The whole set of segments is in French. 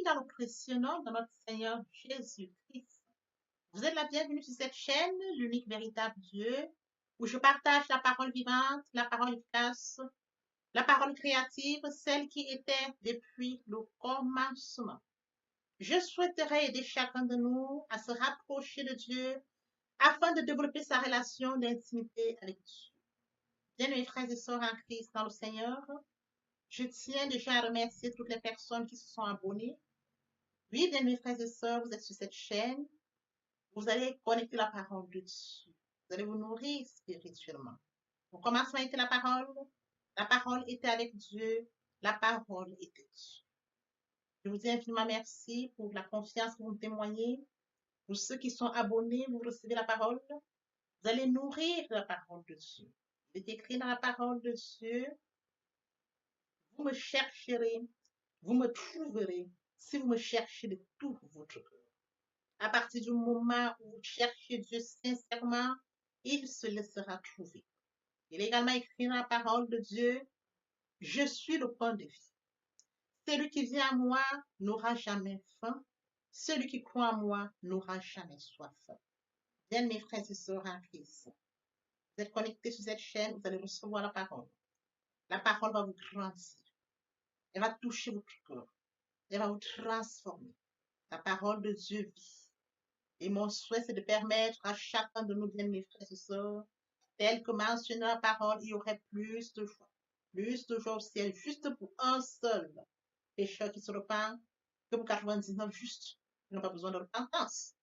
Dans le précieux nom de notre Seigneur Jésus-Christ. Vous êtes la bienvenue sur cette chaîne, l'unique véritable Dieu, où je partage la parole vivante, la parole efficace, la parole créative, celle qui était depuis le commencement. Je souhaiterais aider chacun de nous à se rapprocher de Dieu afin de développer sa relation d'intimité avec Dieu. Bien, mes frères et sœurs en Christ dans le Seigneur, je tiens déjà à remercier toutes les personnes qui se sont abonnées. Oui, bien, mes frères et sœurs, vous êtes sur cette chaîne. Vous allez connecter la parole de Dieu. Vous allez vous nourrir spirituellement. Au commencement était la parole. La parole était avec Dieu. La parole était Dieu. Je vous dis infiniment merci pour la confiance que vous me témoignez. Pour ceux qui sont abonnés, vous recevez la parole. Vous allez nourrir la parole de Dieu. Il est écrit dans la parole de Dieu, vous me chercherez, vous me trouverez si vous me cherchez de tout votre cœur. À partir du moment où vous cherchez Dieu sincèrement, il se laissera trouver. Il est également écrit dans la parole de Dieu, je suis le pain de vie. Celui qui vient à moi n'aura jamais faim. Celui qui croit en moi n'aura jamais soif. Bien, mes frères et sœurs en Christ, vous êtes connectés sur cette chaîne, vous allez recevoir la parole. La parole va vous grandir. Elle va toucher votre cœur. Elle va vous transformer. La parole de Dieu vit. Et mon souhait, c'est de permettre à chacun de nous, bien mes frères et sœurs, tel que mentionné dans la parole, il y aurait plus de joie. Plus de joie au ciel, juste pour un seul pécheur qui se repent, que pour 99 justes qui n'ont pas besoin de repentance.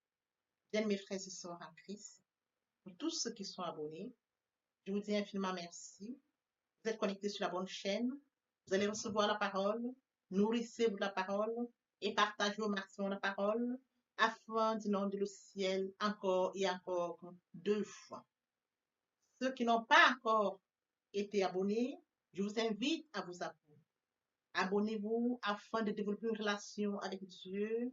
Bien mes frères et sœurs en Christ, pour tous ceux qui sont abonnés, je vous dis infiniment merci. Vous êtes connectés sur la bonne chaîne. Vous allez recevoir la parole. Nourrissez-vous de la parole et partagez au maximum la parole afin d'inonder le ciel encore et encore 2 fois. Ceux qui n'ont pas encore été abonnés, je vous invite à vous abonner. Abonnez-vous afin de développer une relation avec Dieu.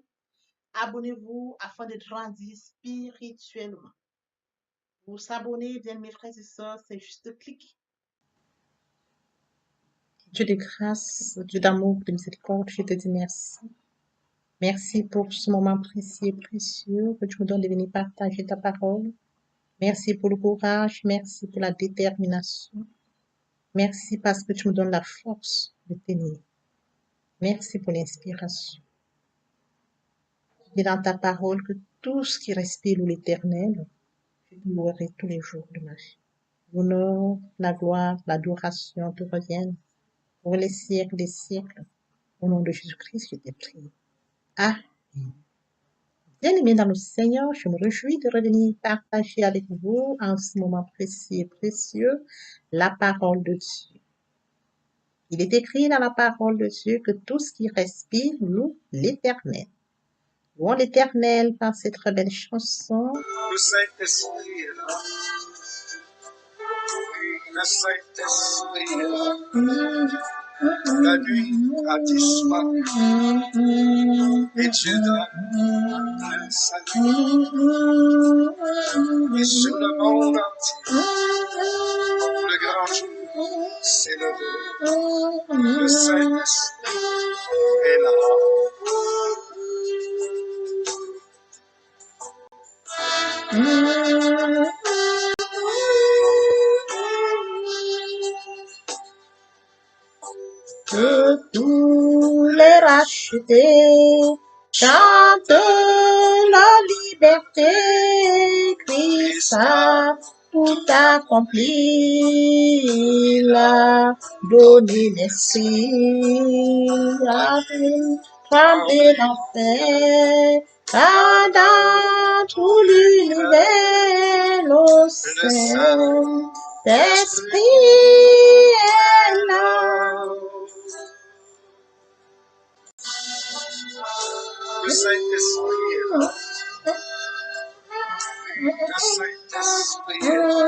Abonnez-vous afin de grandir spirituellement. Pour s'abonner, bien mes frères et sœurs, c'est juste cliquer. Dieu de grâce, Dieu d'amour, de miséricorde, je te dis merci. Merci pour ce moment précieux et précieux que tu me donnes de venir partager ta parole. Merci pour le courage, merci pour la détermination. Merci parce que tu me donnes la force de tenir. Merci pour l'inspiration. Et dans ta parole que tout ce qui respire l'éternel, je te louerai tous les jours de ma vie. L'honneur, la gloire, l'adoration te reviennent pour les siècles des siècles. Au nom de Jésus-Christ, je t'ai prié. Amen. Bien-aimés dans le Seigneur, je me réjouis de revenir partager avec vous en ce moment précieux et précieux la parole de Dieu. Il est écrit dans la parole de Dieu que tout ce qui respire loue l'Éternel. Louons l'Éternel par cette très belle chanson. Le Saint-Esprit est là. Le Saint-Esprit est là. La nuit a disparu et Dieu donne le salut. Et sur le monde entier, le grand jour s'est levé. Le Saint-Esprit est là. Que tous les rachetés chantent la liberté, Christ a tout accompli, il a donné l'esprit, a tremblé l'enfer, car dans tout l'univers, le Saint-Esprit est là. Le Saint-Esprit est là. Le Saint-Esprit est là.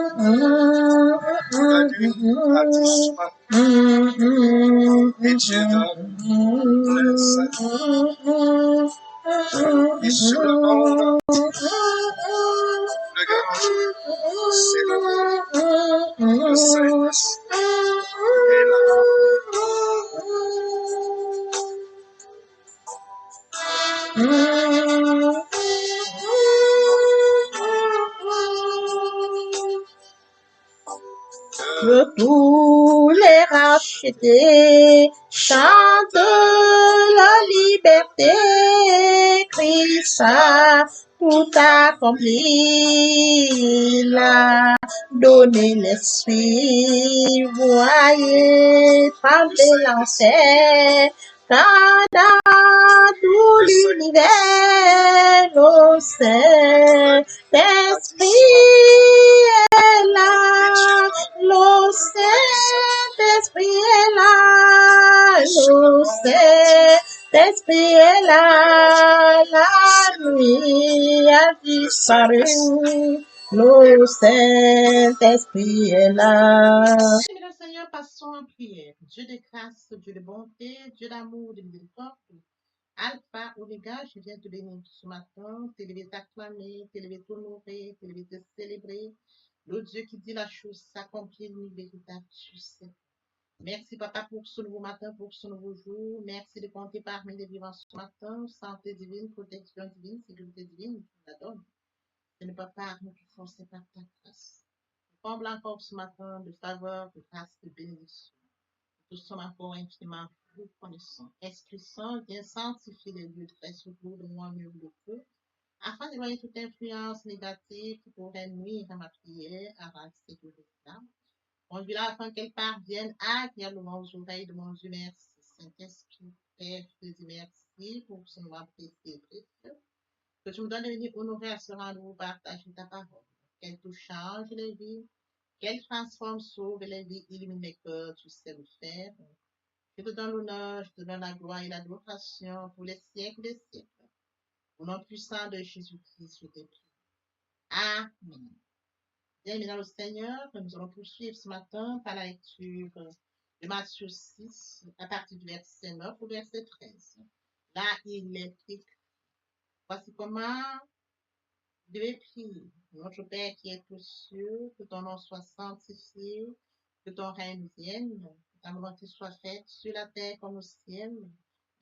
La nuit a disparu et Dieu donne le salut. Et sur le monde, le grand jour s'est levé. Le Saint-Esprit est là. Que tous les rachetés chantent la liberté, Christ a tout accompli, il a donné l'esprit, voyez trembler l'enfer, quand dans tout l'univers, nos Saint-Esprit est là, le Saint-Esprit est là, le Saint-Esprit est là, la nuit a disparu, le Saint-Esprit est là. Bien, Seigneur, passons en prière. Dieu de grâce, Dieu de bonté, Dieu d'amour, de miséricorde, Alpha, Oméga, je viens te bénir ce matin, t'élever, t'acclamer, t'élever, t'honorer, t'élever, te célébrer. Le Dieu qui dit la chose s'accomplit, l'unique véritable succès. Merci, Papa, pour ce nouveau matin, pour ce nouveau jour. Merci de compter parmi les vivants ce matin. Santé divine, protection divine, sécurité divine, tu la donnes. Ce n'est pas par nous qui force, c'est par ta grâce. Comble encore ce matin de faveur, de grâce, de bénédiction. Nous sommes encore infiniment reconnaissants. Esprit Saint, viens sanctifier les lieux très secours de moi, mieux de feu, afin d'éloigner toute influence négative qui pourrait nuire à ma prière, à ma sécurité. Conduis-la afin qu'elle parvienne agréablement aux oreilles de mon Dieu. Merci, Saint-Esprit, Père, je te dis merci pour ce moment précieux et précieux. Que tu me donnes de venir honorer à ce rendez-vous, partager ta parole. Qu'elle te change les vies, qu'elle transforme, sauve les vies, illumine les cœurs, tu sais le faire. Je te donne l'honneur, je te donne la gloire et l'adoration pour les siècles des siècles. Au nom puissant de Jésus-Christ, je te prie. Amen. Bien, le Seigneur, nous allons poursuivre ce matin par la lecture de Matthieu 6, à partir du verset 9 au verset 13. Là, il est écrit, voici comment vous devez prier. Notre Père qui est aux cieux, que ton nom soit sanctifié, que ton règne vienne, que ta volonté soit faite sur la terre comme au ciel.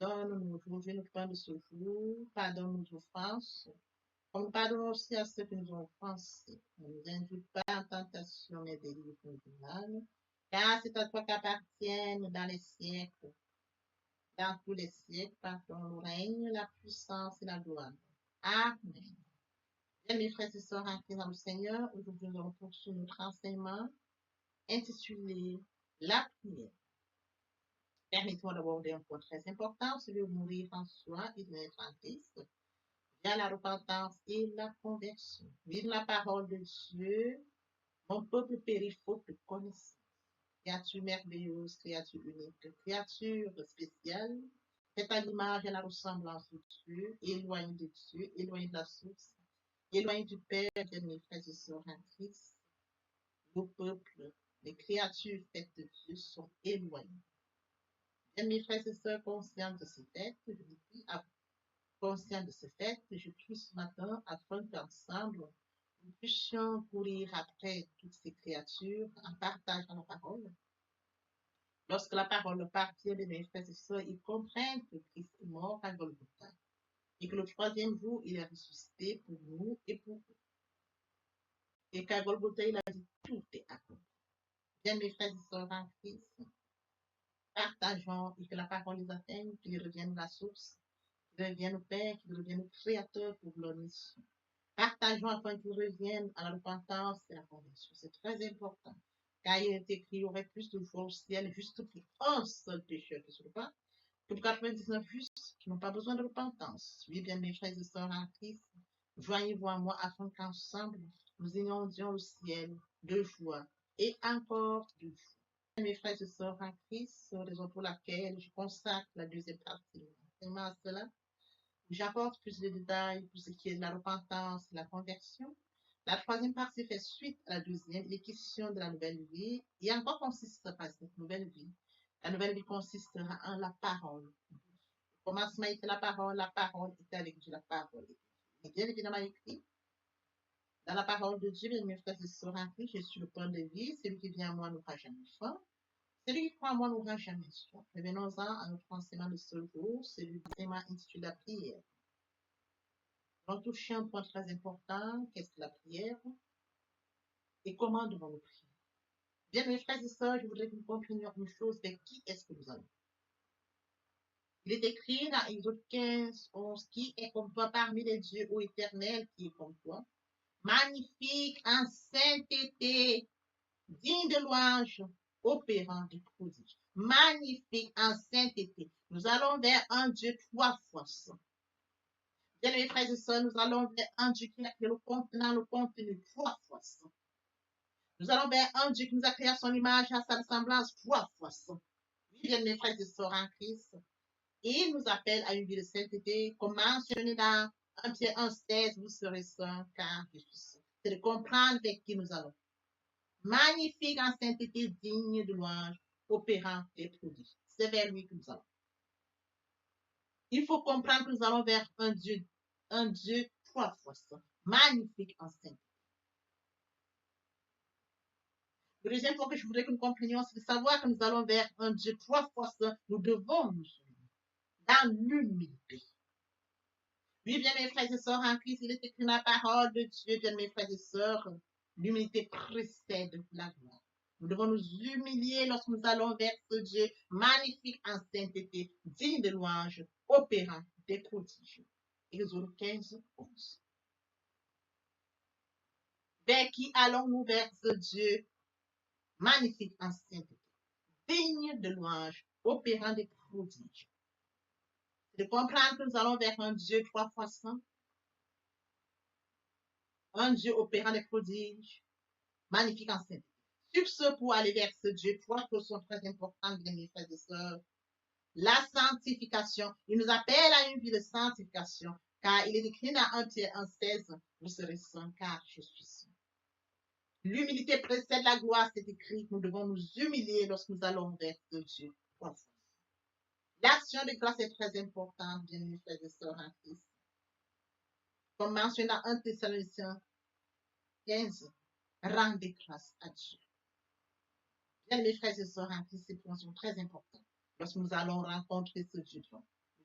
Donne-nous aujourd'hui notre pain de ce jour, pardonne nos offenses, comme nous pardonnons aussi à ceux qui nous ont offensés. Ne nous induis pas en tentation, mais délivre-nous du mal. Car c'est à toi qu'appartiennent dans les siècles, dans tous les siècles, par ton règne, la puissance et la gloire. Amen. Bien, mes frères et sœurs en Christ dans le Seigneur, aujourd'hui nous allons poursuivre notre enseignement intitulé La prière. Permettez-moi d'aborder un point très important, celui de mourir en soi et de naître en Christ, via la repentance et la conversion. Vive la parole de Dieu, mon peuple périt faute de connaissance. Créature merveilleuse, créature unique, créature spéciale, faite à l'image et à la ressemblance de Dieu, éloignée de Dieu, éloignée de la source, éloignée du Père, de mes frères et sœurs en Christ. Vos peuples, les créatures faites de Dieu sont éloignées. Et mes frères et sœurs, conscients de ce fait, je vous dis, conscients de ce fait, je prie ce matin afin qu'ensemble, nous puissions courir après toutes ces créatures en partageant la parole. Lorsque la parole parvient de mes frères et sœurs, ils comprennent que Christ est mort à Golgotha et que le troisième jour, il est ressuscité pour nous et pour eux. Et qu'à Golgotha, il a dit tout est accompli. Bien, mes frères et sœurs en Christ, partageons et que la parole les atteigne, qu'ils reviennent la source, qu'ils reviennent au Père, qu'ils reviennent au Créateur pour leur mission. Partageons afin qu'ils reviennent à la repentance et à la conversion. C'est très important. Car il est écrit, il y aurait plus de joie au ciel juste pour un seul pécheur qui se repent que pour 99 justes qui n'ont pas besoin de repentance. Oui, bien, mes frères et sœurs en Christ, joignez-vous à moi afin qu'ensemble, nous inondions le ciel de joie et encore de joie. Mes frères et sœurs en Christ, raison pour laquelle je consacre la deuxième partie de l'enseignement à cela. J'apporte plus de détails pour ce qui est de la repentance et la conversion. La troisième partie fait suite à la deuxième, les questions de la nouvelle vie. Et en quoi consiste cette nouvelle vie? La nouvelle vie consistera en la parole. Au commencement était la parole était avec Dieu, la parole. Et bien évidemment écrit, dans la parole de Dieu, mes frères et sœurs en Christ, je suis le pain de vie, celui qui vient à moi n'aura jamais faim. Celui qui croit en moi n'aura jamais soif. Revenons-en à notre enseignement de ce jour, celui du thème intitulé la prière. allons toucher un point très important, qu'est-ce que la prière et comment devons-nous prier. Bien, mes frères et sœurs, je voudrais que nous comprenions une chose, avec qui est-ce que nous allons. Il est écrit dans Exode 15, 11, qui est comme toi parmi les dieux, ô éternel, qui est comme toi, magnifique en sainteté, digne de louange, opérant des prodiges. Magnifique en sainteté. Nous allons vers un Dieu 3 fois saint. Bien, mes frères et sœurs, nous allons vers un Dieu qui a créé le contenu 3 fois saint. Nous allons vers un Dieu qui nous a créé à son image, à sa ressemblance 3 fois saint. Oui, bien, mes frères et sœurs en Christ. Et il nous appelle à une vie de sainteté, comme mentionné dans 1 Pierre 1,16, vous serez saints car je suis saint. C'est de comprendre avec qui nous allons. Magnifique en sainteté, digne de louange, opérant des prodiges. C'est vers lui que nous allons. Il faut comprendre que nous allons vers un Dieu 3 fois saint. Magnifique en sainteté. Le deuxième point que je voudrais que nous comprenions, c'est de savoir que nous allons vers un Dieu 3 fois saint. Nous devons nous soumettre dans l'humilité. Oui, bien mes frères et sœurs en Christ, il est écrit dans la parole de Dieu, bien mes frères et sœurs, l'humilité précède la gloire. Nous devons nous humilier lorsque nous allons vers ce Dieu magnifique en sainteté, digne de louange, opérant des prodiges. Exode 15, 11. Vers qui allons-nous vers ce Dieu magnifique en sainteté, digne de louange, opérant des prodiges? C'est de comprendre que nous allons vers un Dieu 3 fois saint, un Dieu opérant des prodiges, magnifique en sainteté. Sur ce, pour aller vers ce Dieu, 3 choses sont très importantes, bien mes frères et sœurs. La sanctification. Il nous appelle à une vie de sanctification, car il est écrit dans 1 Pierre 1,16, vous serez saints, car je suis saint. L'humilité précède la gloire, c'est écrit. Nous devons nous humilier lorsque nous allons vers ce Dieu. 3 fois. L'action de grâce est très importante, bien mes frères et sœurs en Christ. Comme mentionné dans 1 Thessaloniciens 15, rendez grâce à Dieu. Bien, mes frères et sœurs en Christ, ces points sont très importants lorsque nous allons rencontrer ce Dieu.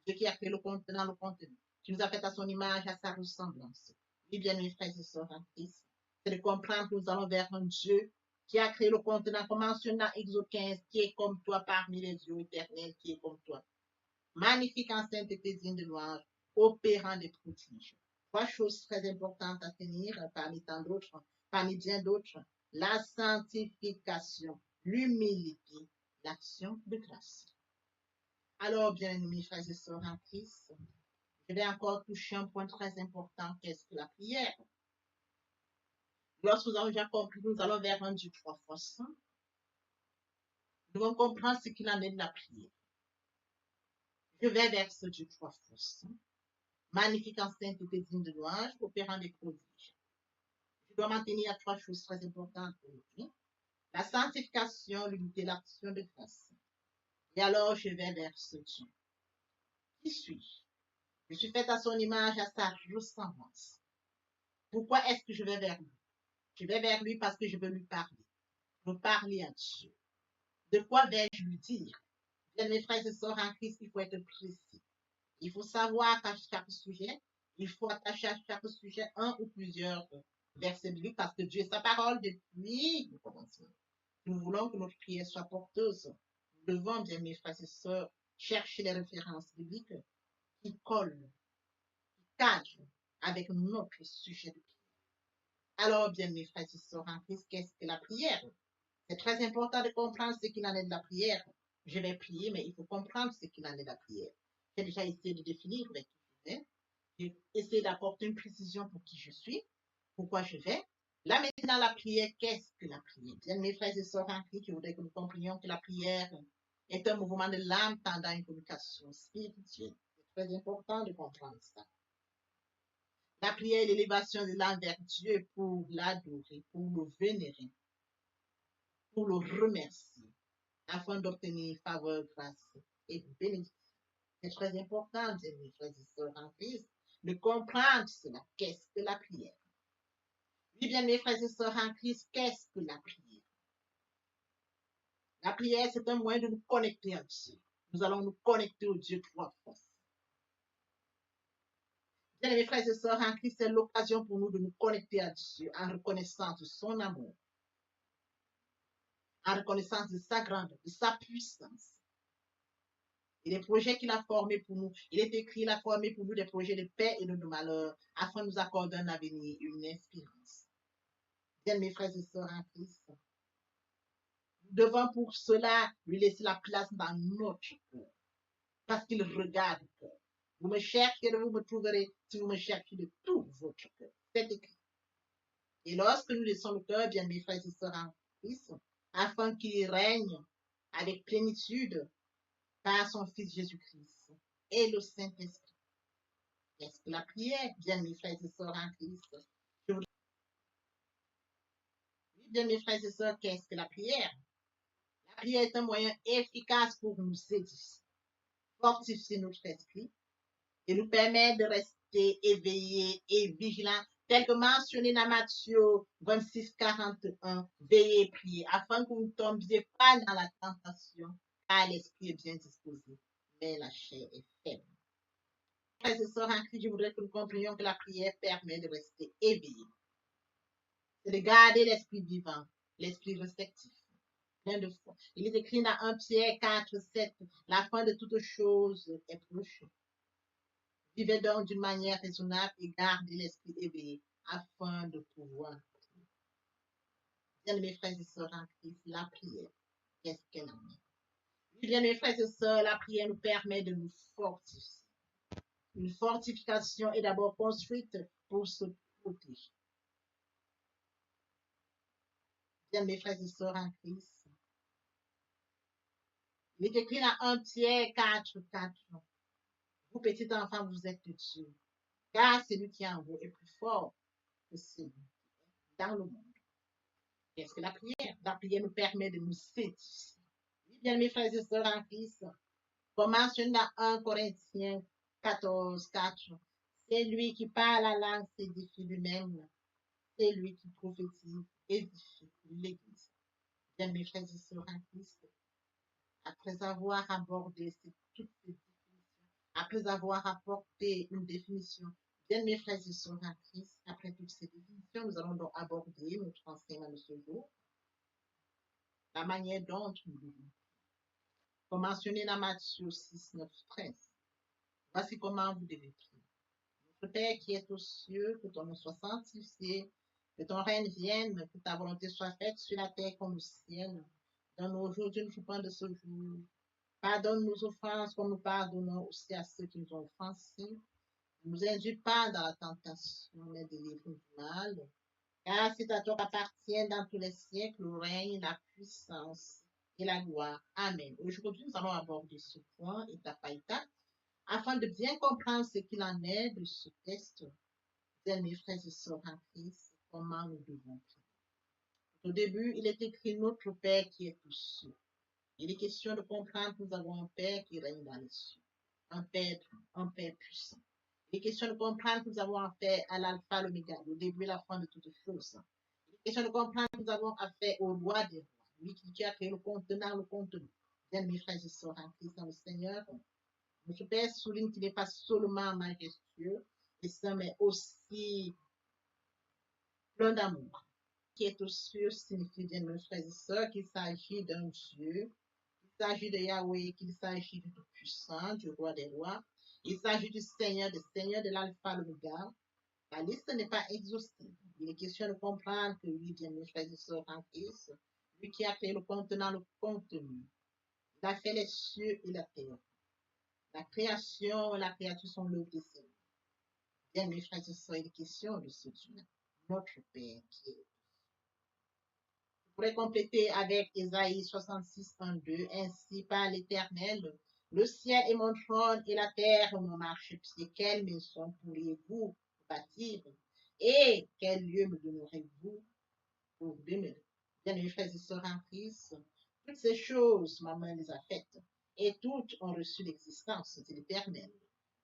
Dieu qui a créé le contenant, le contenu, qui nous a fait à son image, à sa ressemblance. Oui, bien, mes frères et sœurs en Christ, c'est de comprendre que nous allons vers un Dieu qui a créé le contenant, comme mentionné dans Exode 15, qui est comme toi parmi les dieux éternels, qui est comme toi. Magnifique en sainteté, digne de louange, opérant des prodiges. 3 choses très importantes à tenir parmi tant d'autres, parmi bien d'autres. La sanctification, l'humilité, l'action de grâce. Alors, bien mes frères et sœurs en Christ, je vais encore toucher un point très important, qu'est-ce que la prière? Lorsque nous avons déjà compris que nous allons vers un Dieu 3 fois saint, nous devons comprendre ce qu'il en est de la prière. Je vais vers ce Dieu 3 fois saint, magnifique en sainteté, digne de louange, opérant des prodiges. Je dois m'en tenir à 3 choses très importantes aujourd'hui. La sanctification, l'unité, l'action de grâce. Et alors, je vais vers ce Dieu. Qui suis-je? Je suis faite à son image, à sa ressemblance. Pourquoi est-ce que je vais vers lui? Je vais vers lui parce que je veux lui parler. Je veux parler à Dieu. De quoi vais-je lui dire? Bien, mes frères et sœurs en Christ, il faut être précis. Il faut savoir qu'à chaque sujet, il faut attacher à chaque sujet un ou plusieurs versets bibliques parce que Dieu est sa parole depuis le commencement. Nous voulons que notre prière soit porteuse. Nous devons, bien mes frères et sœurs, chercher les références bibliques qui collent, qui cadrent avec notre sujet de prière. Alors, bien mes frères et sœurs en Christ, qu'est-ce que la prière? C'est très important de comprendre ce qu'il en est de la prière. Je vais prier, mais il faut comprendre ce qu'il en est de la prière. J'ai déjà essayé de définir avec qui je vais. J'ai essayé d'apporter une précision pour qui je suis, pourquoi je vais. Là maintenant, la prière, qu'est-ce que la prière? Bien, mes frères et sœurs en Christ, je voudrais que nous comprenions que la prière est un mouvement de l'âme tendant une communication spirituelle. C'est très important de comprendre ça. La prière est l'élévation de l'âme vers Dieu pour l'adorer, pour le vénérer, pour le remercier, afin d'obtenir faveur, grâce et bénédiction. C'est très important, mes frères et sœurs en Christ, de comprendre cela. Qu'est-ce que la prière? Oui, bien, mes frères et sœurs en Christ, qu'est-ce que la prière? La prière, c'est un moyen de nous connecter à Dieu. Nous allons nous connecter au Dieu 3 fois. Bien, mes frères et sœurs en Christ, c'est l'occasion pour nous de nous connecter à Dieu en reconnaissance de son amour, en reconnaissance de sa grandeur, de sa puissance. Et les projets qu'il a formés pour nous, il est écrit, il a formé pour nous des projets de paix et de malheur, afin de nous accorder un avenir, une espérance. Bien, mes frères et sœurs en Christ, nous devons pour cela lui laisser la place dans notre cœur, parce qu'il regarde le cœur. Vous me cherchez et vous me trouverez si vous me cherchez de tout votre cœur. C'est écrit. Et lorsque nous laissons le cœur, bien mes frères et sœurs en Christ, afin qu'il règne avec plénitude par son Fils Jésus-Christ et le Saint-Esprit. Qu'est-ce que la prière, bien mes frères et sœurs en Christ? Bien mes frères et sœurs, qu'est-ce que la prière? La prière est un moyen efficace pour nous édifier, fortifier notre esprit et nous permettre de rester éveillés et vigilants, tel que mentionné dans Matthieu 26, 41, veillez et priez, afin que vous ne tombiez pas dans la tentation, car l'esprit est bien disposé, mais la chair est faible. Frères et sœurs en Christ, je voudrais que nous comprenions que la prière permet de rester éveillés. C'est de garder l'esprit vivant, l'esprit réceptif, plein de foi. Il est écrit dans 1 Pierre 4, 7, la fin de toute chose est proche. Vivez donc d'une manière raisonnable et gardez l'esprit éveillé afin de pouvoir prier. Bien, mes frères et sœurs en Christ, la prière, qu'est-ce qu'elle amène? Bien, mes frères et sœurs, la prière nous permet de nous fortifier. Une fortification est d'abord construite pour se protéger. Bien, mes frères et sœurs en Christ, il est écrit dans 1 Pierre 4, 4. Vous, petits enfants, vous êtes de Dieu, car celui qui est en vous est plus fort que celui qui est dans le monde. Qu'est-ce que la prière? La prière nous permet de nous édifier. Bien, mes frères et sœurs en Christ, comme mentionné dans 1 Corinthiens 14, 4, c'est lui qui parle la langue s'édifie lui-même. C'est lui qui prophétise, édifie l'Église. Bien, mes frères et sœurs en Christ, après avoir abordé toutes ces définitions, après avoir apporté une définition, bien, mes frères et sœurs en Christ, après toutes ces définitions, nous allons donc aborder notre enseignement de ce jour, la manière dont nous devons. Comme mentionné dans Matthieu 6, 9, 13. Voici comment vous devez prier. Notre Père qui est aux cieux, que ton nom soit sanctifié, que ton règne vienne, que ta volonté soit faite sur la terre comme au ciel. Donne-nous aujourd'hui notre pain de ce jour. Pardonne nos offenses comme nous pardonnons aussi à ceux qui nous ont offensés. Ne nous induis pas dans la tentation, mais délivre-nous du mal. Car c'est à toi qu'appartiennent dans tous les siècles le règne, la puissance et la gloire. Amen. Aujourd'hui, nous allons aborder ce point étape par étape afin de bien comprendre ce qu'il en est de ce texte. Bien, mes frères et sœurs en Christ, comment nous devons prier. Au début, il est écrit notre Père qui est aux cieux. Il est question de comprendre que nous avons un Père qui règne dans les cieux, un Père puissant. Il est question de comprendre que nous avons affaire à l'alpha, l'oméga, le début et la fin de toutes choses. Il est question de comprendre que nous avons affaire au roi des rois, lui qui a créé le contenant, le contenu. Bien, mes frères et sœurs en Christ, dans le Seigneur, notre Père souligne qu'il n'est pas seulement majestueux et saint, mais aussi plein d'amour. Qui est aux cieux signifie, bien, mes frères et sœurs, qu'il s'agit d'un Dieu, qu'il s'agit de Yahweh, qu'il s'agit du Tout-Puissant, du Roi des Rois. Il s'agit du Seigneur, de l'Alpha, l'Oméga. La liste n'est pas exhaustive. Il est question de comprendre que lui, bien, mes frères et sœurs en Christ, lui qui a créé le contenant, le contenu, il a fait les cieux et la terre. La création et la créature sont l'œuvre de Dieu. Bien, mes frères et sœurs, il est question de ce Dieu, notre Père qui est. Je pourrais compléter avec Ésaïe 66, 2. Ainsi par l'Éternel, le ciel est mon trône et la terre mon marchepied. Quelle maison pourriez-vous bâtir? Et quel lieu me donnerez-vous pour demeurer? Bien, mes frères et sœurs en Christ, toutes ces choses, ma main les a faites, et toutes ont reçu l'existence de l'Éternel.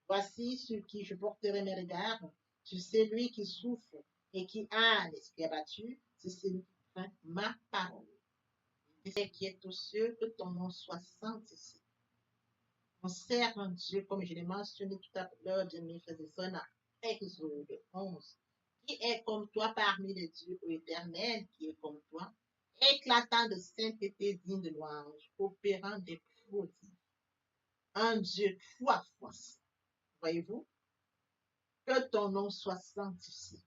Voici sur qui je porterai mes regards, sur celui qui souffre et qui a l'esprit abattu, c'est celui qui craint ma parole. C'est qui est aux cieux, que ton nom soit sanctifié. On sert un Dieu, comme je l'ai mentionné tout à l'heure, bien mes frères et sœurs, Exode 11. Qui est comme toi parmi les dieux, ô Éternel, qui est comme toi, éclatant de sainteté digne de louange, opérant des prodiges, un Dieu 3 fois saint. Voyez-vous, que ton nom soit sanctifié.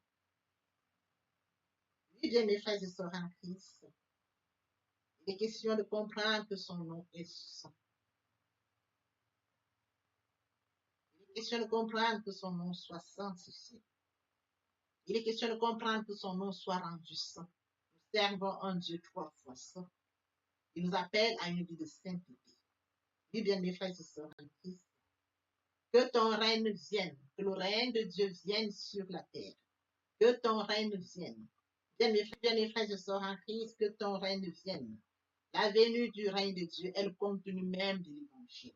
Oui, bien, mes frères et sœurs en Christ, il est question de comprendre que son nom est saint. Il est question de comprendre que son nom soit sanctifié. Il est question de comprendre que son nom soit rendu saint. Nous servons un Dieu 3 fois saint. Il nous appelle à une vie de sainteté. Oui, bien, mes frères et sœurs en Christ, que ton règne vienne, que le règne de Dieu vienne sur la terre. Que ton règne vienne. Bien, mes frères et sœurs en Christ, que ton règne vienne. La venue du règne de Dieu est le contenu même de l'évangile.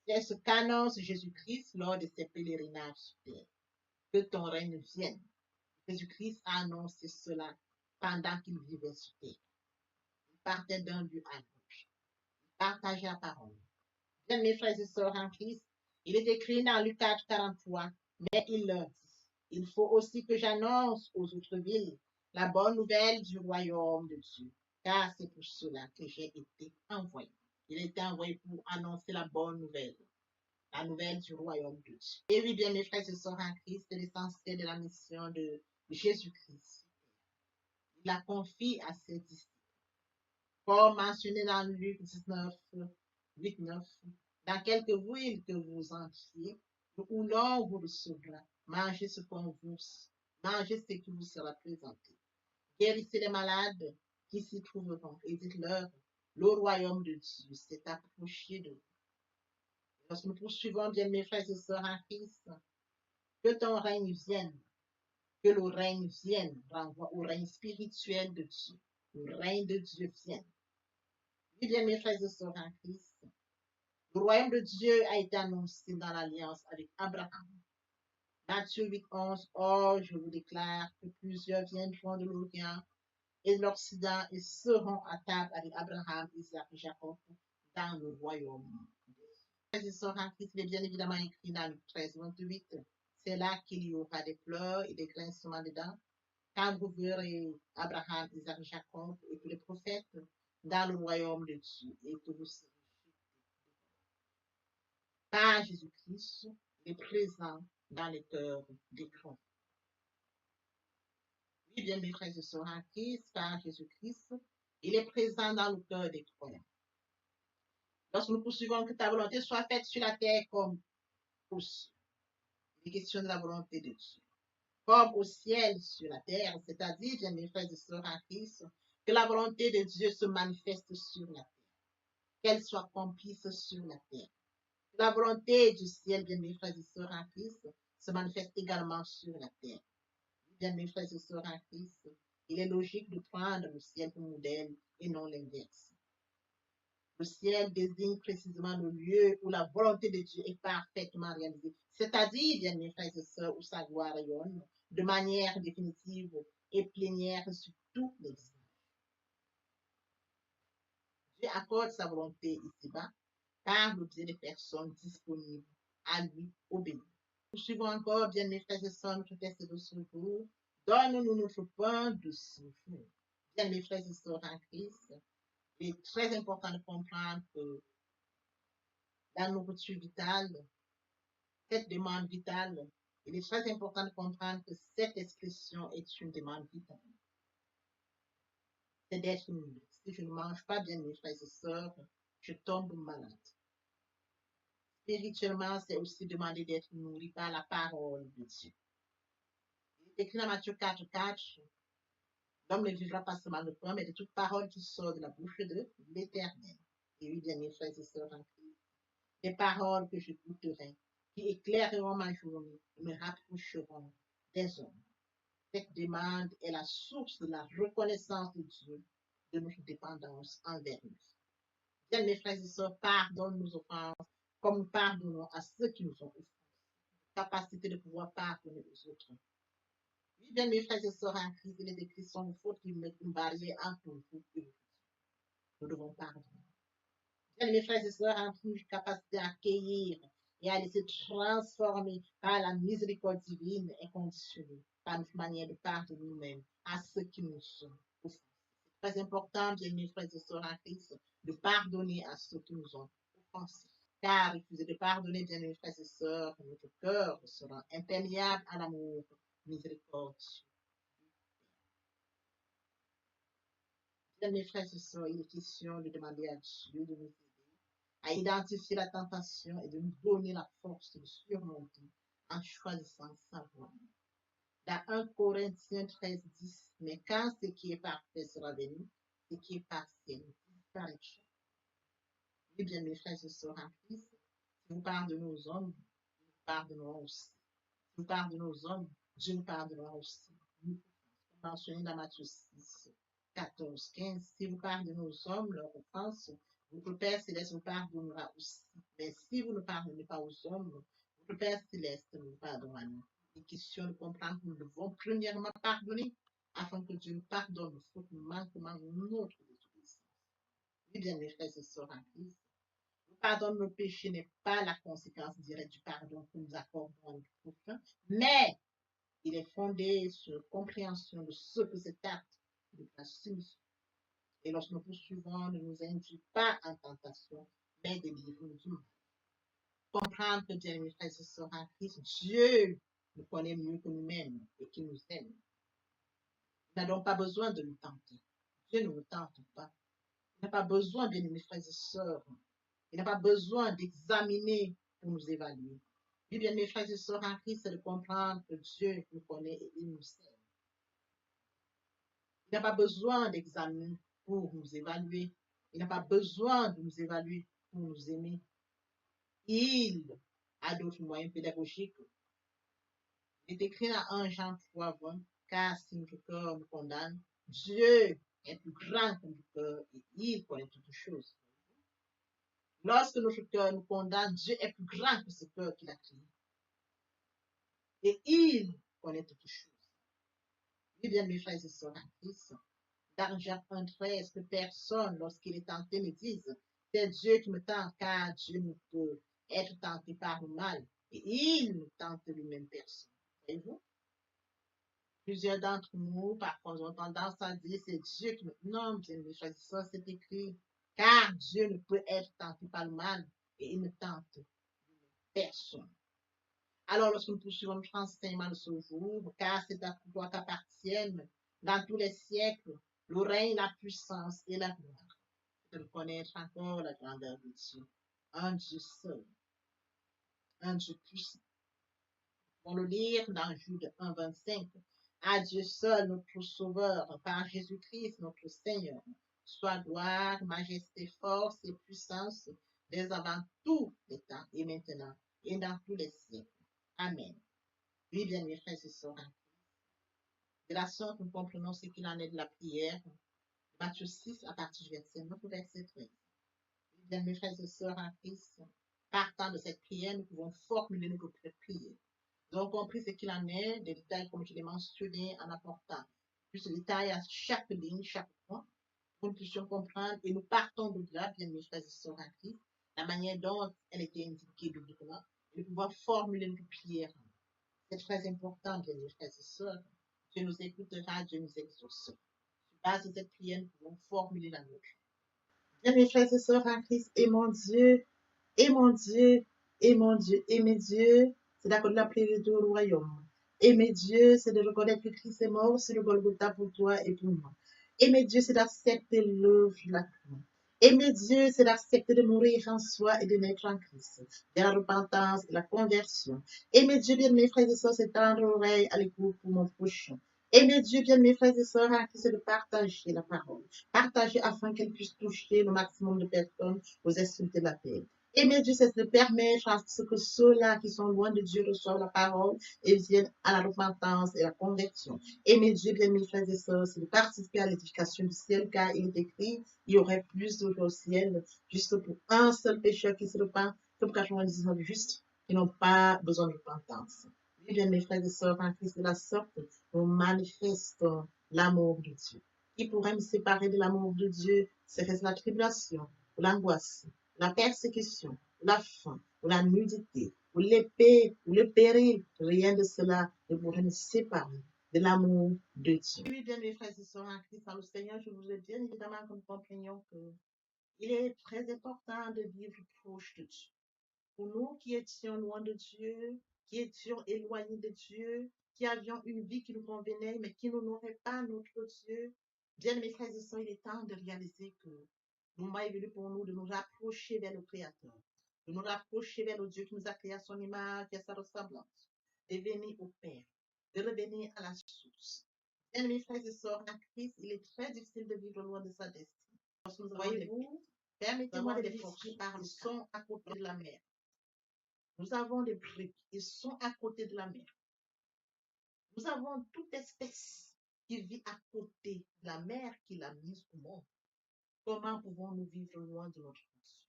C'est ce qu'annonce Jésus-Christ lors de ses pèlerinages sur terre. Que ton règne vienne. Jésus-Christ a annoncé cela pendant qu'il vivait sur terre. Il partait d'un lieu à l'autre. Il partageait la parole. Bien, mes frères et sœurs en Christ, il est écrit dans Luc 4, 43, mais il leur dit, il faut aussi que j'annonce aux autres villes la bonne nouvelle du royaume de Dieu, car c'est pour cela que j'ai été envoyé. Il a été envoyé pour annoncer la bonne nouvelle, la nouvelle du royaume de Dieu. Et oui, bien, mes frères et sœurs en Christ, c'est l'essentiel de la mission de Jésus-Christ. Il la confie à ses disciples. Comme mentionné dans Luc 19, 8, 9, dans quelque ville que vous entriez, où l'on vous recevra, mangez ce qui vous sera présenté. Guérissez les malades qui s'y trouveront et dites-leur, le royaume de Dieu s'est approché de vous. Lorsque nous poursuivons, bien mes frères et sœurs en Christ, que ton règne vienne, que le règne vienne, renvoie au règne spirituel de Dieu. Le règne de Dieu vienne. Oui, bien mes frères et sœurs en Christ, le royaume de Dieu a été annoncé dans l'alliance avec Abraham. Matthieu 8, 11. Or, je vous déclare que plusieurs viendront de l'Orient et de l'Occident et seront à table avec Abraham, Isaac et Jacob dans le royaume de Dieu. Frères et sœurs en Christ, il est bien évidemment écrit dans Luc 13, 28. C'est là qu'il y aura des pleurs et des grincements de dents, quand vous verrez Abraham, Isaac et Jacob et tous les prophètes dans le royaume de Dieu et que vous serez par Jésus-Christ, il est présent dans les cœurs des croyants. Oui, bien, mes frères et sœurs en Christ, par Jésus-Christ, il est présent dans le cœur des croyants. Lorsque nous poursuivons que ta volonté soit faite sur la terre comme au ciel, il est question de la volonté de Dieu. Comme au ciel sur la terre, c'est-à-dire, bien, mes frères et sœurs en Christ, que la volonté de Dieu se manifeste sur la terre, qu'elle soit accomplisse sur la terre. La volonté du ciel, bien mes frères et sœurs en Christ, se manifeste également sur la terre. Bien mes frères et sœurs en Christ, il est logique de prendre le ciel comme modèle et non l'inverse. Le ciel désigne précisément le lieu où la volonté de Dieu est parfaitement réalisée, c'est-à-dire, bien mes frères et sœurs, où sa gloire rayonne de manière définitive et plénière sur tous les visages. Dieu accorde sa volonté ici-bas par le biais des personnes disponibles à lui obéir. Poursuivons encore, bien mes frères et sœurs, notre texte de ce jour. Donne-nous notre pain de ce jour. Bien mes frères et sœurs en Christ, il est très important de comprendre que dans nos nourriture vitale, cette demande vitale, il est très important de comprendre que cette expression est une demande vitale. C'est d'être nourri. Si je ne mange pas, bien mes frères et sœurs, je tombe malade. Spirituellement, c'est aussi demander d'être nourri par la parole de Dieu. Il est écrit dans Matthieu 4, 4, l'homme ne vivra pas seulement de pain, mais de toute parole qui sort de la bouche de l'Éternel. Et oui, bien mes frères et sœurs en Christ, les paroles que j'écouterai, qui éclaireront ma journée et me rapprocheront des hommes. Cette demande est la source de la reconnaissance de Dieu, de notre dépendance envers lui. Bien mes frères et sœurs, pardonne nos offenses comme nous pardonnons à ceux qui nous ont offensés. Capacité de pouvoir pardonner aux autres. Oui, bien mes frères et sœurs en Christ, il est écrit sans vos fautes qui mettent une barrière entre vous et vous. Nous devons pardonner. Bien mes frères et sœurs en Christ, capacité à accueillir et à laisser transformer par la miséricorde divine inconditionnée, par notre manière de pardonner nous-mêmes à ceux qui nous sont offensés. C'est très important, bien mes frères et sœurs en Christ, de pardonner à ceux qui nous ont offensés. Car refuser de pardonner, bien mes frères et sœurs, notre cœur sera imperméable à l'amour miséricordieux. Bien mes frères et sœurs, il est question de demander à Dieu de nous aider à identifier la tentation et de nous donner la force de surmonter en choisissant sa voie. Dans 1 Corinthiens 13:10, mais quand ce qui est parfait sera venu, ce qui est partiel disparaîtra. Oui, bien mes frères et sœurs en Christ, si vous pardonnez aux hommes, nous pardonnerons aussi. Si vous pardonnez aux hommes, Dieu nous pardonnera aussi. Nous mentionné dans Matthieu 6, 14, 15, si vous pardonnez aux hommes leurs offenses, votre Père Céleste vous pardonnera aussi. Mais si vous ne pardonnez pas aux hommes, votre Père Céleste nous pardonnera nous. Il est question de comprendre que nous devons premièrement pardonner afin que Dieu nous pardonne nos fautes, nos manquements, notre désobéissance. Oui, bien mes frères et sœurs en Christ, le pardon de nos péchés n'est pas la conséquence directe du pardon que nous accordons à notre prochain, mais il est fondé sur compréhension de ce que cet acte de grâce signifie. Et lorsque nous poursuivons, ne nous induit pas en tentation, mais délivre-nous du mal. Comprendre que Dieu, mes frères et sœurs en Christ, Dieu nous connaît mieux que nous-mêmes et qu'il nous aime. Il n'a donc pas besoin de nous tenter. Dieu ne nous tente pas. Il n'a pas besoin, bien mes frères et sœurs. Il n'a pas besoin d'examiner pour nous évaluer. Oui, bien mes frères et sœurs en Christ, c'est de comprendre que Dieu nous connaît et il nous aime. Il n'a pas besoin d'examen pour nous évaluer. Il n'a pas besoin de nous évaluer pour nous aimer. Il a d'autres moyens pédagogiques. Il est écrit dans 1 Jean 3, 20, car si notre cœur nous condamne, Dieu est plus grand que notre cœur et il connaît toutes choses. Lorsque notre cœur nous condamne, Dieu est plus grand que ce cœur qu'il a créé. Et il connaît toutes choses. Oui, bien, mes frères et sœurs en Christ, dans Jean 1,13, que personne, lorsqu'il est tenté, me dise, c'est Dieu qui me tente, car Dieu ne peut être tenté par le mal. Et il ne tente lui-même personne. Voyez-vous? Plusieurs d'entre nous, parfois, ont tendance à dire, c'est Dieu qui me... Non, bien, mes frères et sœurs, c'est écrit, car Dieu ne peut être tenté par le mal et il ne tente personne. Alors, lorsque nous poursuivons notre enseignement de ce jour, car c'est à toi qu'appartiennent dans tous les siècles le règne, la puissance et la gloire. De reconnaître encore la grandeur de Dieu. Un Dieu seul, un Dieu puissant. On le lire dans Jude 1, 25. À Dieu seul, notre Sauveur, par Jésus-Christ, notre Seigneur, soit gloire, majesté, force et puissance, dès avant tous les temps et maintenant et dans tous les siècles. Amen. Oui, bien, mes frères et sœurs, de la sorte, nous comprenons ce qu'il en est de la prière. Matthieu 6, à partir du verset 9 au verset 13. Bien, mes frères et sœurs en Christ, partant de cette prière, nous pouvons formuler notre prière. Nous avons compris ce qu'il en est, des détails comme je l'ai mentionné en apportant plus de détails à chaque ligne, chaque point, pour que nous puissions comprendre et nous partons de là, bien, mes frères et sœurs en Christ, la manière dont elle était indiquée bibliquement, et nous pouvons formuler notre prière. C'est très important, bien, mes frères et sœurs. Dieu nous écoutera, Dieu nous exaucera. Sur base de cette prière, nous pouvons formuler la nôtre. Bien, mes frères et sœurs en Christ, et mon Dieu, et mon Dieu, et mon Dieu, aimer Dieu, c'est d'accorder la prière au royaume. Aimer Dieu, c'est de reconnaître que Christ est mort sur le Golgotha pour toi et pour moi. Aimer Dieu, c'est d'accepter l'œuvre de la croix. Aimer Dieu, c'est d'accepter de mourir en soi et de naître en Christ, de la repentance et la conversion. Aimer Dieu, bien mes frères et sœurs, c'est tendre l'oreille à l'écoute pour mon prochain. Aimer Dieu, bien mes frères et sœurs, c'est de partager la parole. Partager afin qu'elle puisse toucher le maximum de personnes aux esprits de la paix. Aimer Dieu, c'est de permettre à ce que ceux-là qui sont loin de Dieu reçoivent la parole et viennent à la repentance et à la conversion. Aimer Dieu, bien mes frères et sœurs, c'est de participer à l'édification du ciel, car il est écrit, il y aurait plus d'eau au ciel, juste pour un seul pécheur qui se repent, que pour 99 justes qui n'ont pas besoin de repentance. Oui, bien mes frères et sœurs, en Christ de la sorte, nous manifestons l'amour de Dieu. Qui pourrait me séparer de l'amour de Dieu? Serait-ce la tribulation, l'angoisse, la persécution, la faim, ou la nudité, ou l'épée, ou le péril, rien de cela ne pourrait nous séparer de l'amour de Dieu. Oui, bien mes frères et sœurs en Christ, dans le Seigneur, je vous ai bien évidemment que nous comprenions qu'il est très important de vivre proche de Dieu. Pour nous qui étions loin de Dieu, qui étions éloignés de Dieu, qui avions une vie qui nous convenait, mais qui n'honorait pas notre Dieu, bien mes frères et sœurs, il est temps de réaliser que le moment est venu pour nous de nous rapprocher vers le Créateur, de nous rapprocher vers le Dieu qui nous a créé à son image et à sa ressemblance, de venir au Père, de revenir à la source. Bien mes frères et sœurs en Christ, il est très difficile de vivre loin de sa destinée. Voyez-vous, permettez-moi de l'exprimer par le son à côté de la mer. Nous avons des briques, ils sont à côté de la mer. Nous avons toute espèce qui vit à côté de la mer qu'il a mise au monde. Comment pouvons-nous vivre loin de notre Dieu?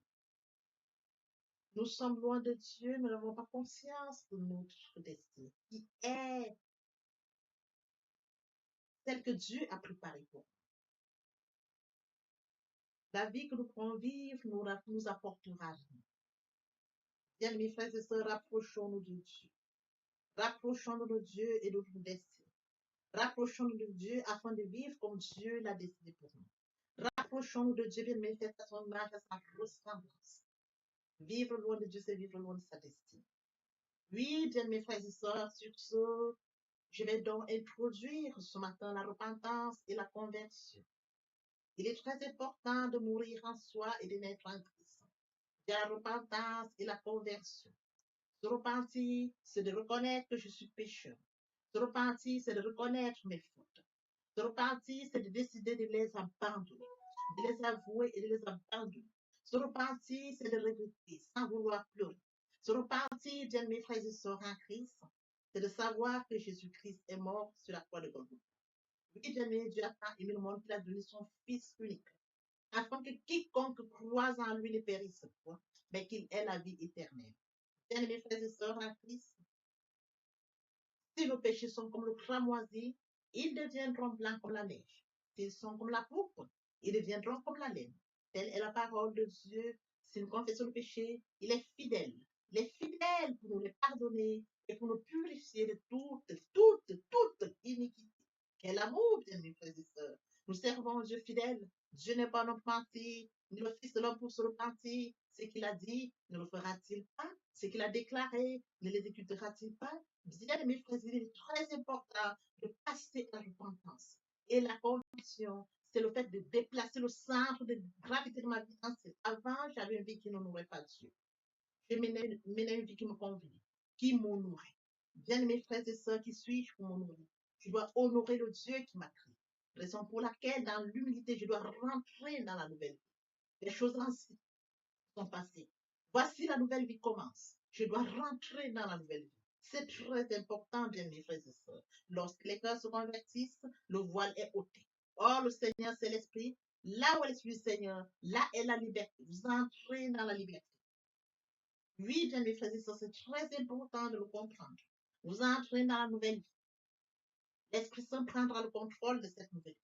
Nous sommes loin de Dieu, nous n'avons pas conscience de notre destin, qui est celle que Dieu a préparée pour nous. La vie que nous pourrons vivre nous apportera rien. Bien, mes frères et sœurs, rapprochons-nous de Dieu. Rapprochons-nous de Dieu et de notre destin. Rapprochons-nous de Dieu afin de vivre comme Dieu l'a décidé pour nous. Rapprochons-nous de Dieu, bien mes frères, à son image, à sa ressemblance. Vivre loin de Dieu, c'est vivre loin de sa destinée. Oui, bien mes frères et sœurs, sur ce, je vais donc introduire ce matin la repentance et la conversion. Il est très important de mourir en soi et de naître en Christ. Il y a la repentance et la conversion. Se repentir, c'est de reconnaître que je suis pécheur. Se repentir, c'est de reconnaître mes fautes. Se repentir, c'est de décider de les abandonner, de les avouer et de les abandonner. Se repentir, c'est de regretter sans vouloir pleurer. Se repentir, bien mes frères et sœurs en Christ, c'est de savoir que Jésus-Christ est mort sur la croix de Golgotha. Oui, bien mes, Dieu a tant aimé le monde qu'il a donné son Fils unique, afin que quiconque croise en lui ne périsse point, mais qu'il ait la vie éternelle. Bien mes frères et sœurs en Christ, si nos péchés sont comme le cramoisi, ils deviendront blancs comme la neige. S'ils sont comme la pourpre, ils deviendront comme la laine. Telle est la parole de Dieu. Si nous confessons le péché, il est fidèle. Il est fidèle pour nous les pardonner et pour nous purifier de toute iniquité. Quel amour, bien mes frères et sœurs. Nous servons un Dieu fidèle. Dieu n'est pas notre menti, ni le Fils de l'homme pour se repentir. Ce qu'il a dit, ne le fera-t-il pas? Ce qu'il a déclaré, ne l'exécutera-t-il pas? Bien, mes frères, il est très important de passer à la repentance. Et la conversion, c'est le fait de déplacer le centre de gravité de ma vie. Avant, j'avais une vie qui n'honorait pas Dieu. Je menais une vie qui me convenait, qui m'honorait. Bien, mes frères et sœurs, qui suis-je pour m'honorer? Je dois honorer le Dieu qui m'a créé. Raison pour laquelle, dans l'humilité, je dois rentrer dans la nouvelle vie. Les choses anciennes sont passées. Voici la nouvelle vie commence. Je dois rentrer dans la nouvelle vie. C'est très important, bien mes frères et sœurs. Lorsque les cœurs se convertissent, le voile est ôté. Or, le Seigneur, c'est l'Esprit. Là où est l'Esprit du Seigneur, là est la liberté. Vous entrez dans la liberté. Oui, bien mes frères et sœurs, c'est très important de le comprendre. Vous entrez dans la nouvelle vie. L'Esprit Saint prendra le contrôle de cette nouvelle vie.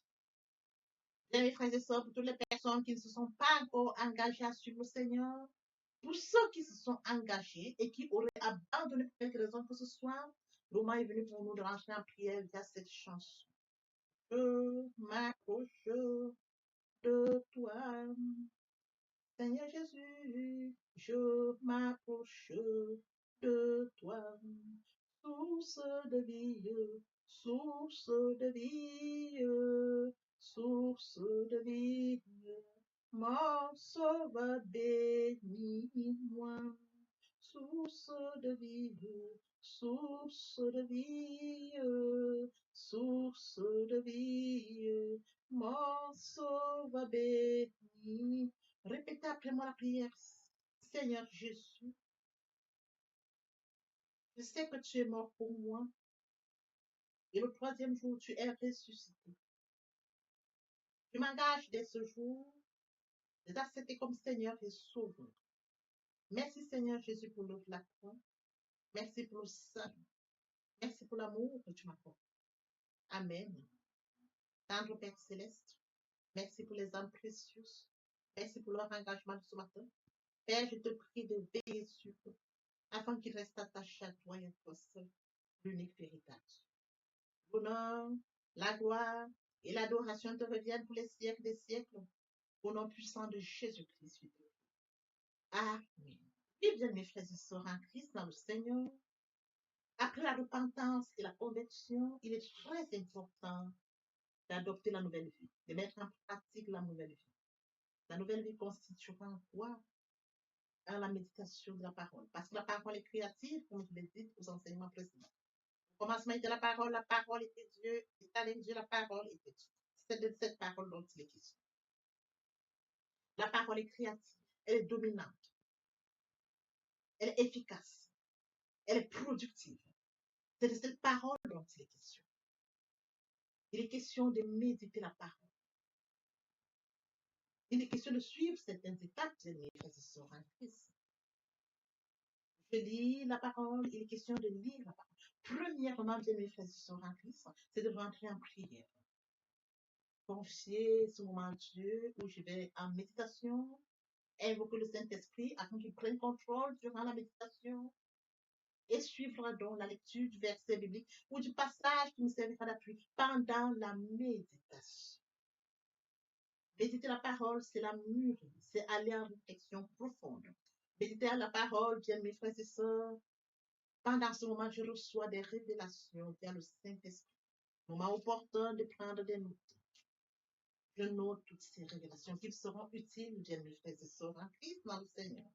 Bien mes frères et sœurs, pour toutes les personnes qui ne se sont pas encore engagées à suivre le Seigneur, pour ceux qui se sont engagés et qui auraient abandonné pour quelque raison que ce soit, le moment est venu pour nous de rentrer en prière via cette chanson. Je m'approche de toi, Seigneur Jésus, je m'approche de toi, source de vie, source de vie, source de vie. Mon sauveur, bénis-moi, source de vie, source de vie, source de vie, mon sauveur, bénis. Répétez après moi la prière. Seigneur Jésus, je sais que tu es mort pour moi et le troisième jour tu es ressuscité. Je m'engage dès ce jour de t'accepter comme Seigneur et Sauveur. Merci Seigneur Jésus pour l'œuvre de la croix. Merci pour le salut. Merci pour l'amour que tu m'accordes. Amen. Tendre Père Céleste, merci pour les âmes précieuses. Merci pour leur engagement de ce matin. Père, je te prie de veiller sur eux, afin qu'ils restent attachés à toi et à toi seul, l'unique véritable. L'honneur, la gloire et l'adoration te reviennent pour les siècles des siècles, au nom puissant de Jésus-Christ. Amen. Et bien, mes frères et sœurs en Christ, dans le Seigneur, après la repentance et la conversion, il est très important d'adopter la nouvelle vie, de mettre en pratique la nouvelle vie. La nouvelle vie constituera quoi? La méditation de la parole. Parce que la parole est créative, comme je l'ai dit aux enseignements précédents. Au commencement était la parole était Dieu, et avec Dieu, la parole était Dieu. C'est de cette parole dont il est question. La parole est créative, elle est dominante, elle est efficace, elle est productive. C'est de cette parole dont il est question. Il est question de méditer la parole. Il est question de suivre certaines étapes, mes frères et sœurs en Christ. Je lis la parole, il est question de lire la parole. Premièrement, bien mes frères et sœurs en Christ, c'est de rentrer en prière. Confier ce moment à Dieu où je vais en méditation, invoquer le Saint-Esprit afin qu'il prenne contrôle durant la méditation et suivre donc la lecture du verset biblique ou du passage qui nous servira d'appui pendant la méditation. Méditer la parole, c'est la mûrir, c'est aller en réflexion profonde. Méditer la parole, bien mes frères et sœurs, pendant ce moment, je reçois des révélations via le Saint-Esprit. Moment opportun de prendre des notes. Je note toutes ces révélations qui seront utiles, bien mes frères et sœurs en Christ dans le Seigneur.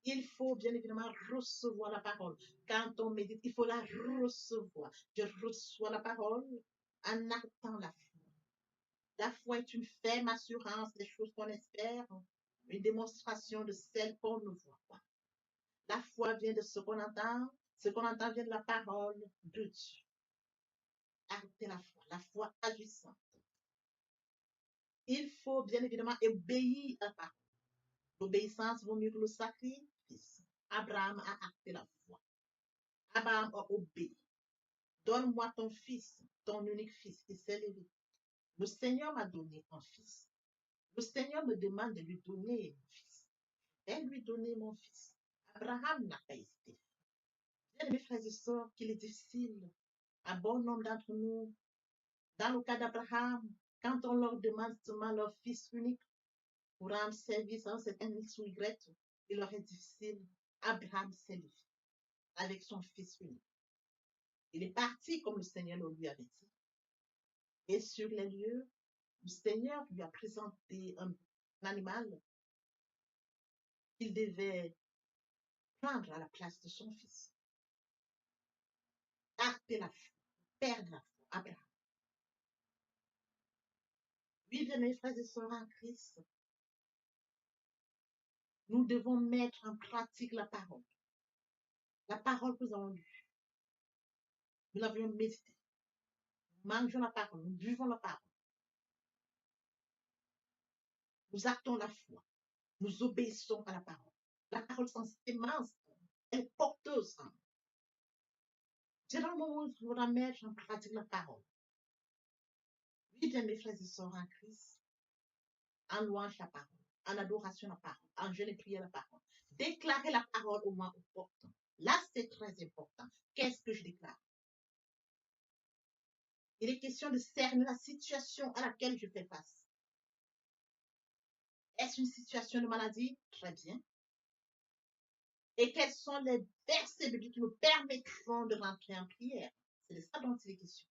Il faut bien évidemment recevoir la parole. Quand on médite, il faut la recevoir. Je reçois la parole en actant la foi. La foi est une ferme assurance des choses qu'on espère, une démonstration de celles qu'on ne voit pas. La foi vient de ce qu'on entend vient de la parole de Dieu. Acter la foi agissante. Il faut bien évidemment obéir à la parole. L'obéissance vaut mieux que le sacrifice. Abraham a acté la foi. Abraham a obéi. Donne-moi ton fils, ton unique fils, qui s'est levé. Le Seigneur m'a donné un fils. Le Seigneur me demande de lui donner mon fils. Je vais lui donner mon fils. Abraham n'a pas hésité. Bien, mes frères et sœurs, qu'il est difficile à bon nombre d'entre nous, dans le cas d'Abraham, quand on leur demande seulement leur fils unique pour rendre service à un certain X ou Y, il leur est difficile. Abraham s'est levé avec son fils unique. Il est parti comme le Seigneur le lui avait dit. Et sur les lieux, le Seigneur lui a présenté un animal qu'il devait prendre à la place de son fils. Acter la foi, perdre la foi, Abraham. Oui, bien mes frères et sœurs en Christ, nous devons mettre en pratique la parole. La parole que nous avons lue. Nous l'avions méditée. Nous mangeons la parole, nous buvons la parole. Nous actons la foi. Nous obéissons à la parole. La parole sans sémence, elle est porteuse. C'est dans le moment où il faudra mettre en pratique la parole. Oui, bien mes frères et sœurs en Christ, en louange la parole, en adoration la parole, en jeûne et prière la parole. Déclarer la parole au moment opportun. Là, c'est très important. Qu'est-ce que je déclare? Il est question de cerner la situation à laquelle je fais face. Est-ce une situation de maladie? Très bien. Et quels sont les versets bibliques qui nous permettront de rentrer en prière? C'est de ça dont il est question.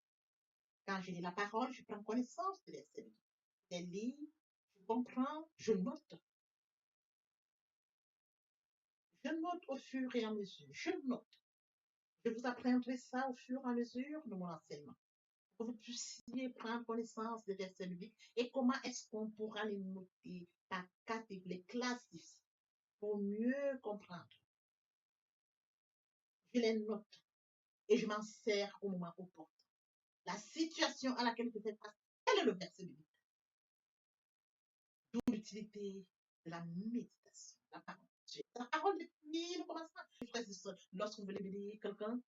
Quand je lis la parole, je prends connaissance des versets bibliques. Je les lis, je comprends, je note. Je note au fur et à mesure. Je note. Je vous apprendrai ça au fur et à mesure de mon enseignement. Pour que vous puissiez prendre connaissance des versets bibliques et comment est-ce qu'on pourra les noter par catégorie, les classifier pour mieux comprendre. Je les note et je m'en sers au moment opportun. La situation à laquelle je fais face, quel est le verset biblique? D'où l'utilité de la méditation, la parole de Dieu. La parole depuis le commencement. Lorsque vous voulez bénir quelqu'un,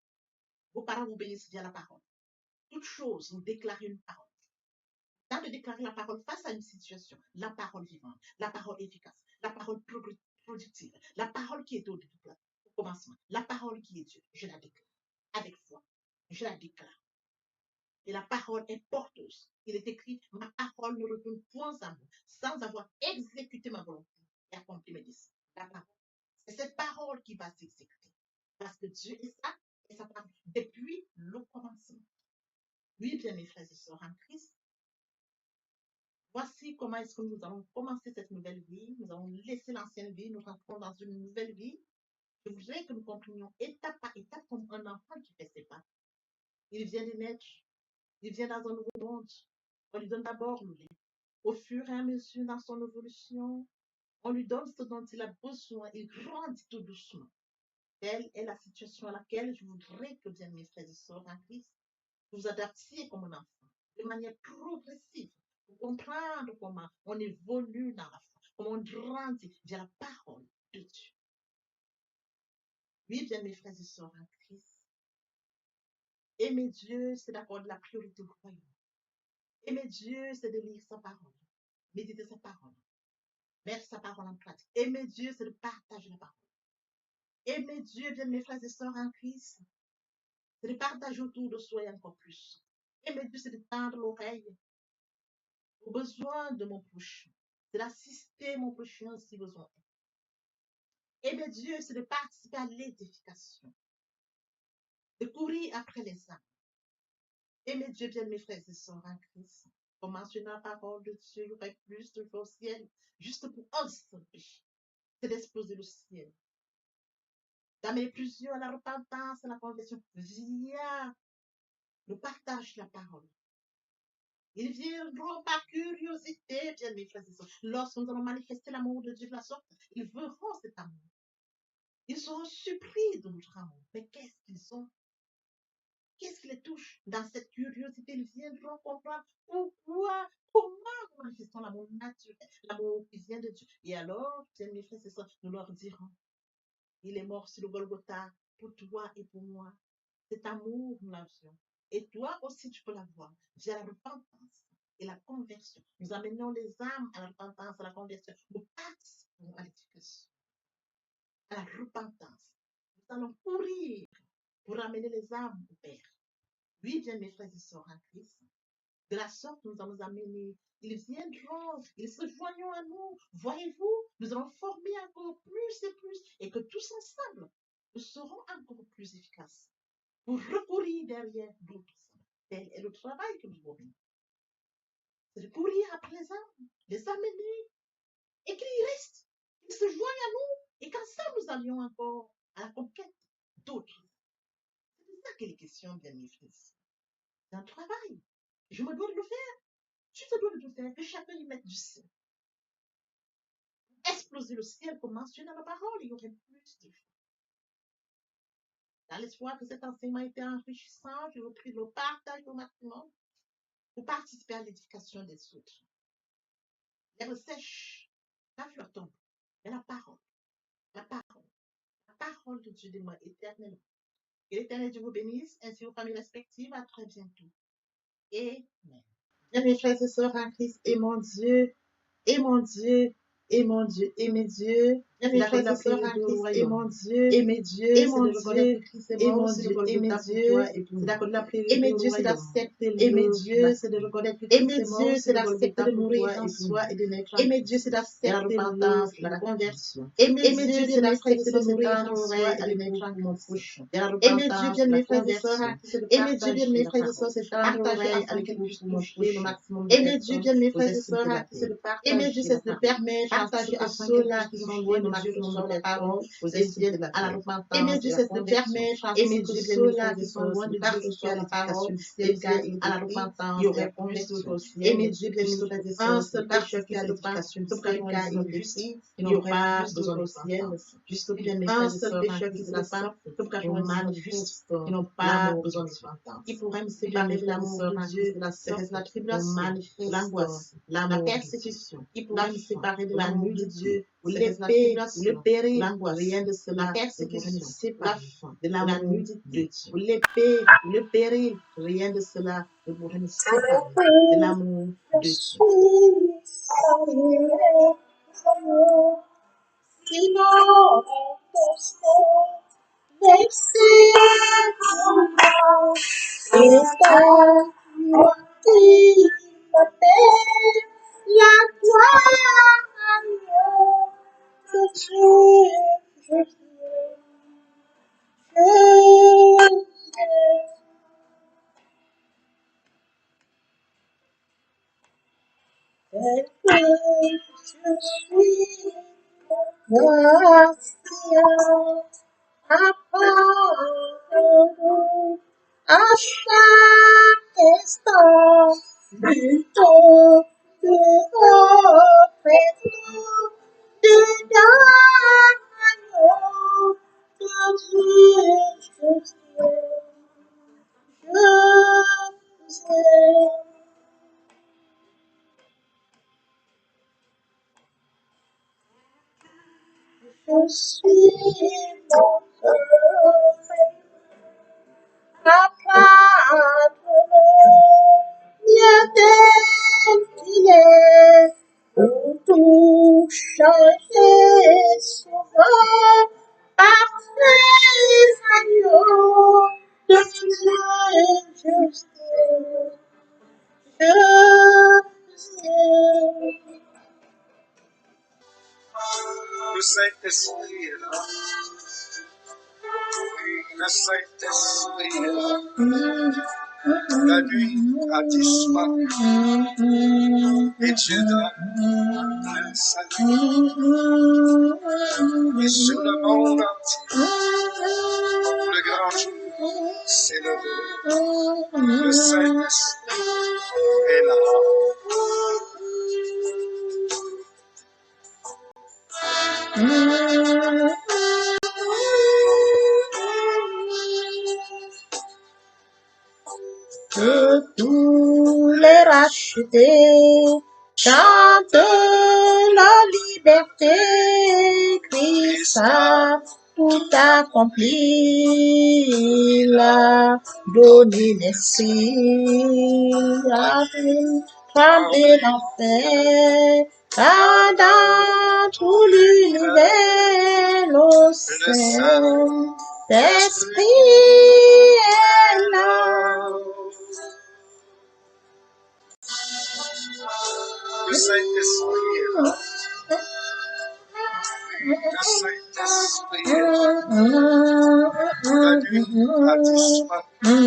vos parents vous bénissent via la parole. Toute chose, vous déclarez une parole. Dans de déclarer la parole face à une situation, la parole vivante, la parole efficace, la parole productive, la parole qui est au commencement, la parole qui est Dieu, je la déclare avec foi. Je la déclare. Et la parole est porteuse. Il est écrit, ma parole ne retourne point à moi, sans avoir exécuté ma volonté et accompli mes desseins. La parole. C'est cette parole qui va s'exécuter. Parce que Dieu est ça, et sa parole, depuis le commencement. Oui, bien mes frères et sœurs en Christ, voici comment est-ce que nous allons commencer cette nouvelle vie. Nous allons laisser l'ancienne vie, nous rentrons dans une nouvelle vie. Je voudrais que nous comprenions étape par étape comme un enfant qui fait ses pas. Il vient de naître, il vient dans un nouveau monde. On lui donne d'abord le lait. Au fur et à mesure dans son évolution, on lui donne ce dont il a besoin. Il grandit tout doucement. Telle est la situation à laquelle je voudrais que, bien mes frères et sœurs en Christ, vous vous adaptiez comme un enfant, de manière progressive, pour comprendre comment on évolue dans la foi, comment on grandit via la parole de Dieu. Oui, bien mes frères et sœurs en Christ, aimer Dieu, c'est d'accorder la priorité au royaume. Aimer Dieu, c'est de lire sa parole, méditer sa parole, mettre sa parole en pratique. Aimer Dieu, c'est de partager la parole. Aimer Dieu, bien mes frères et sœurs en Christ, c'est de partager autour de soi et encore plus. Aimer Dieu, c'est de tendre l'oreille aux besoins de mon prochain. C'est d'assister mon prochain si besoin est. Aimer Dieu, c'est de participer à l'édification, de courir après les âmes. Aimer Dieu, bien mes frères et sœurs en Christ. Pour mentionner la parole de Dieu, il y aurait plus de choses au ciel, juste pour un seul péché. C'est d'exploser le ciel. D'amener plusieurs à la repentance, à la conversion, via le partage de la parole. Ils viendront par curiosité, bien mes frères et sœurs. Lorsque nous allons manifester l'amour de Dieu de la sorte, ils verront cet amour. Ils seront surpris de notre amour. Mais qu'est-ce qu'ils ont? Qu'est-ce qui les touche? Dans cette curiosité, ils viendront comprendre pourquoi, comment nous manifestons l'amour naturel, l'amour qui vient de Dieu. Et alors, bien mes frères et sœurs, nous leur dirons, il est mort sur le Golgotha pour toi et pour moi. Cet amour, nous l'avions. Et toi aussi, tu peux l'avoir via la repentance et la conversion. Nous amenons les âmes à la repentance, à la conversion. Nous participons à l'éducation, à la repentance. Nous allons courir pour amener les âmes au Père. Oui, bien mes frères et sœurs en Christ. De la sorte, nous allons amener. Ils viendront, ils se joignent à nous. Voyez-vous, nous allons former encore plus et plus. Et que tous ensemble, nous serons encore plus efficaces pour recourir derrière d'autres âmes. Tel est le travail que nous avons. C'est de courir après les amener, et qu'ils restent, qu'ils se joignent à nous, et qu'ensemble nous allions encore à la conquête d'autres. C'est de ça qu'il est question, bien mes frères. C'est un travail. Je me dois de le faire. Tu te dois de le faire. Que chacun y mette du sien. Exploser le ciel, comme mentionné dans la parole, il y aurait plus de choses. Dans l'espoir que cet enseignement était enrichissant, je repris le partage au maximum pour participer à l'édification des autres. L'herbe sèche, la fleur tombe, mais la parole de Dieu demeure éternellement. Que l'Éternel Dieu vous bénisse, ainsi vos familles respectives. À très bientôt. Amen. Bien, mes frères et sœurs en Christ, et mon Dieu, et mon Dieu, et mon Dieu, et mes dieux. Bien, mes frères et sœurs en Christ, et mon Dieu, et mes dieux, et mon Dieu, et mon Dieu, et mes dieux. C'est d'accorder la prière, et mes dieux, c'est d'accepter, et mes dieux, c'est de reconnaître que Christ est mort, c'est d'accepter de mourir en soi et de naître en Christ. Et mes dieux, c'est d'accepter la repentance, la conversion. Et mes dieux, c'est d'accepter de mourir en soi et de naître en Christ. Et mes dieux, bien mes frères et sœurs, et mes dieux, bien mes frères et sœurs, c'est partager avec les plus toucher le maximum. Et mes dieux, bien mes frères et sœurs, c'est de partager. Et mes dieux, c'est de permettre partager à ceux-là qui sont loin de maximum de parole, aux esprits à la repentance. Et mes dieux, c'est de permettre à ceux-là qui sont loin de Dieu reçoivent la parole, à la repentance, il y aurait plus de ciel. Et mes dieux, bien mes frères et sœurs, un seul pécheur qui a l'éducation du ciel, car il est juste, il n'y aurait pas besoin de ciel. Juste bien mes frères et sœurs, un seul pécheur qui se repent, comme quand on manifeste, ils n'ont pas besoin de repentance. Ils pourraient me séparer de l'amour de Dieu, de la tribulation, l'angoisse, la persécution. Ils pourraient me séparer de l'amour de Dieu, c'est la tribulation, le péril, l'angoisse, rien de la cela ne persécution, nous la sépare faim, de la l'amour de nudité, Dieu. L'épée, le péril, rien de cela ne pourrait nous séparer de l'amour de Dieu. Le Saint-Esprit est là. Oui, le Saint-Esprit est là. La nuit a disparu et Dieu donne le salut. Et sur le monde entier, le grand jour s'est levé. Le Saint-Esprit est là. Que tous les rachetés chantent la liberté, Christ a tout accompli, il a donné l'esprit, a fait trembler l'enfer, car dans tout l'univers, le Saint-Esprit est là. Le Saint-Esprit est là. Le Saint-Esprit est là. La nuit a disparu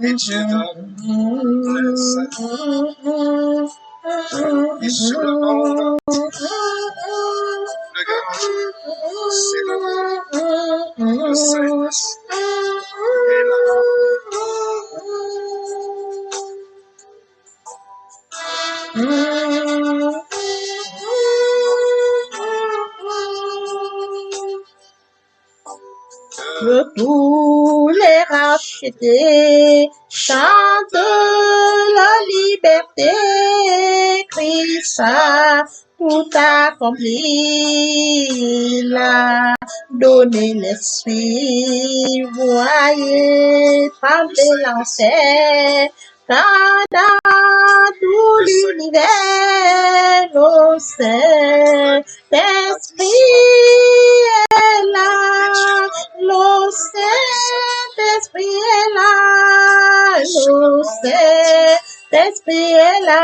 et Dieu donne le salut. Et sur le monde entier, le grand jour s'est levé. Le Saint-Esprit est là. Que tous les rachetés chantent la liberté, Christ a tout accompli, il a donné l'esprit, voyez trembler l'enfer, car dans tout l'univers, le Saint-Esprit est là, le Saint-Esprit est là, le Saint-Esprit est là,